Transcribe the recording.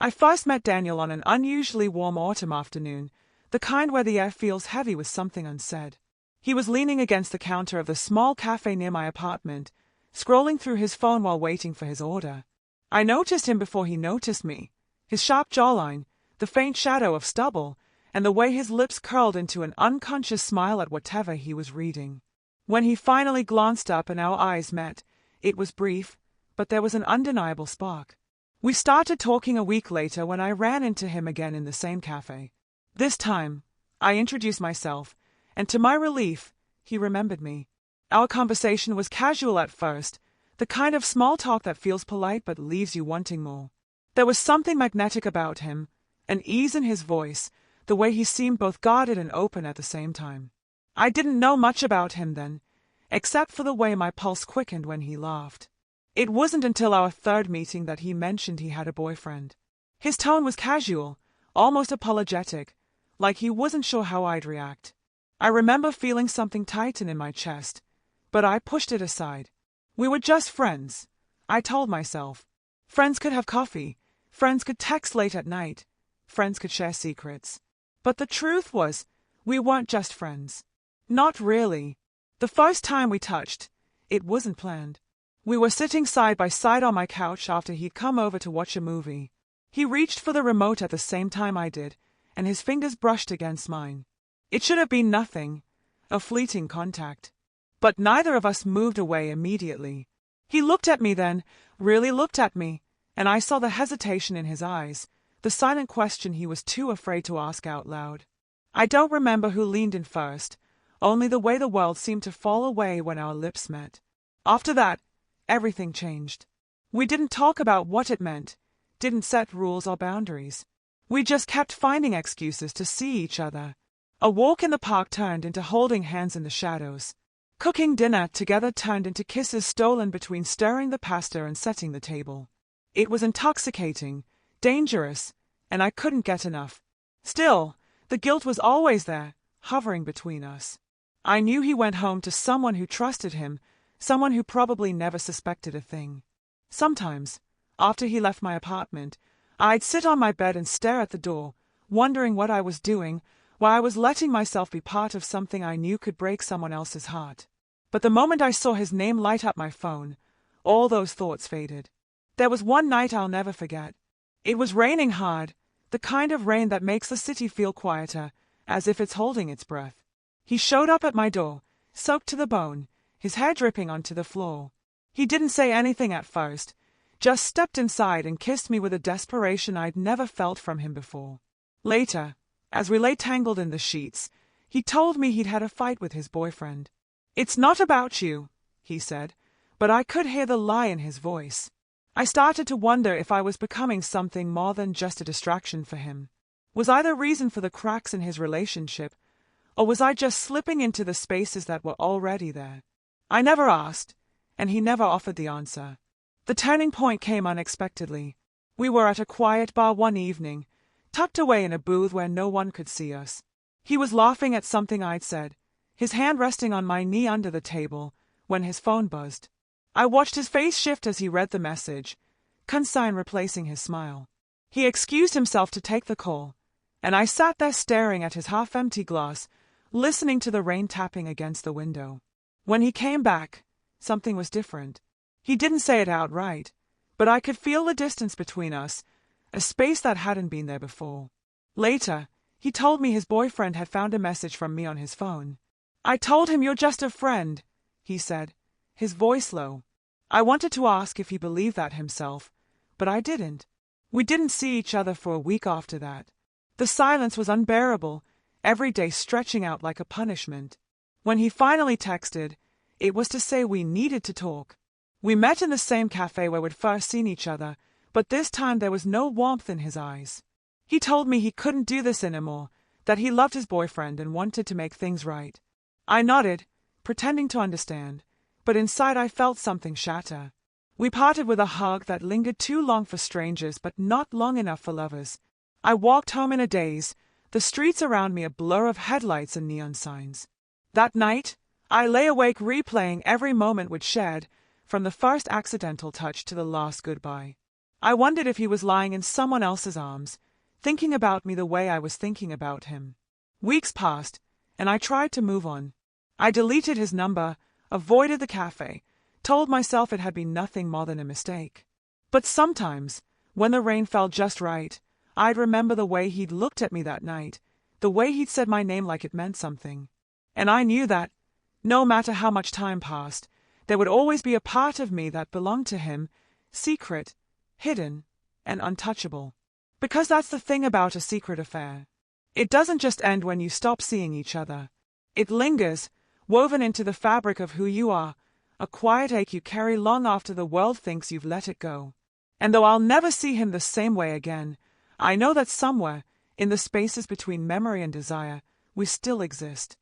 I first met Daniel on an unusually warm autumn afternoon, the kind where the air feels heavy with something unsaid. He was leaning against the counter of the small cafe near my apartment, scrolling through his phone while waiting for his order. I noticed him before he noticed me. His sharp jawline, the faint shadow of stubble, and the way his lips curled into an unconscious smile at whatever he was reading. When he finally glanced up and our eyes met, it was brief, but there was an undeniable spark. We started talking a week later when I ran into him again in the same cafe. This time, I introduced myself, and to my relief, he remembered me. Our conversation was casual at first, the kind of small talk that feels polite but leaves you wanting more. There was something magnetic about him, an ease in his voice, the way he seemed both guarded and open at the same time. I didn't know much about him then, except for the way my pulse quickened when he laughed. It wasn't until our third meeting that he mentioned he had a boyfriend. His tone was casual, almost apologetic, like he wasn't sure how I'd react. I remember feeling something tighten in my chest, but I pushed it aside. We were just friends, I told myself. Friends could have coffee, friends could text late at night, friends could share secrets. But the truth was, we weren't just friends. Not really. The first time we touched, it wasn't planned. We were sitting side by side on my couch after he'd come over to watch a movie. He reached for the remote at the same time I did, and his fingers brushed against mine. It should have been nothing, a fleeting contact. But neither of us moved away immediately. He looked at me then, really looked at me, and I saw the hesitation in his eyes, the silent question he was too afraid to ask out loud. I don't remember who leaned in first, only the way the world seemed to fall away when our lips met. After that, everything changed. We didn't talk about what it meant, didn't set rules or boundaries. We just kept finding excuses to see each other. A walk in the park turned into holding hands in the shadows. Cooking dinner together turned into kisses stolen between stirring the pasta and setting the table. It was intoxicating, dangerous, and I couldn't get enough. Still, the guilt was always there, hovering between us. I knew he went home to someone who trusted him, someone who probably never suspected a thing. Sometimes, after he left my apartment, I'd sit on my bed and stare at the door, wondering what I was doing, why I was letting myself be part of something I knew could break someone else's heart. But the moment I saw his name light up my phone, all those thoughts faded. There was one night I'll never forget. It was raining hard, the kind of rain that makes the city feel quieter, as if it's holding its breath. He showed up at my door, soaked to the bone, his hair dripping onto the floor. He didn't say anything at first, just stepped inside and kissed me with a desperation I'd never felt from him before. Later, as we lay tangled in the sheets, he told me he'd had a fight with his boyfriend. "It's not about you," he said, but I could hear the lie in his voice. I started to wonder if I was becoming something more than just a distraction for him. Was I the reason for the cracks in his relationship, or was I just slipping into the spaces that were already there? I never asked, and he never offered the answer. The turning point came unexpectedly. We were at a quiet bar one evening, tucked away in a booth where no one could see us. He was laughing at something I'd said, his hand resting on my knee under the table, when his phone buzzed. I watched his face shift as he read the message, concern replacing his smile. He excused himself to take the call, and I sat there staring at his half-empty glass, listening to the rain tapping against the window. When he came back, something was different. He didn't say it outright, but I could feel the distance between us, a space that hadn't been there before. Later, he told me his boyfriend had found a message from me on his phone. "I told him you're just a friend," he said, his voice low. I wanted to ask if he believed that himself, but I didn't. We didn't see each other for a week after that. The silence was unbearable, every day stretching out like a punishment. When he finally texted, it was to say we needed to talk. We met in the same cafe where we'd first seen each other, but this time there was no warmth in his eyes. He told me he couldn't do this anymore, that he loved his boyfriend and wanted to make things right. I nodded, pretending to understand, but inside I felt something shatter. We parted with a hug that lingered too long for strangers but not long enough for lovers. I walked home in a daze, the streets around me a blur of headlights and neon signs. That night, I lay awake replaying every moment we'd shared, from the first accidental touch to the last goodbye. I wondered if he was lying in someone else's arms, thinking about me the way I was thinking about him. Weeks passed, and I tried to move on. I deleted his number, avoided the cafe, told myself it had been nothing more than a mistake. But sometimes, when the rain fell just right, I'd remember the way he'd looked at me that night, the way he'd said my name like it meant something. And I knew that, no matter how much time passed, there would always be a part of me that belonged to him, secret, hidden, and untouchable. Because that's the thing about a secret affair. It doesn't just end when you stop seeing each other. It lingers, woven into the fabric of who you are, a quiet ache you carry long after the world thinks you've let it go. And though I'll never see him the same way again, I know that somewhere, in the spaces between memory and desire, we still exist.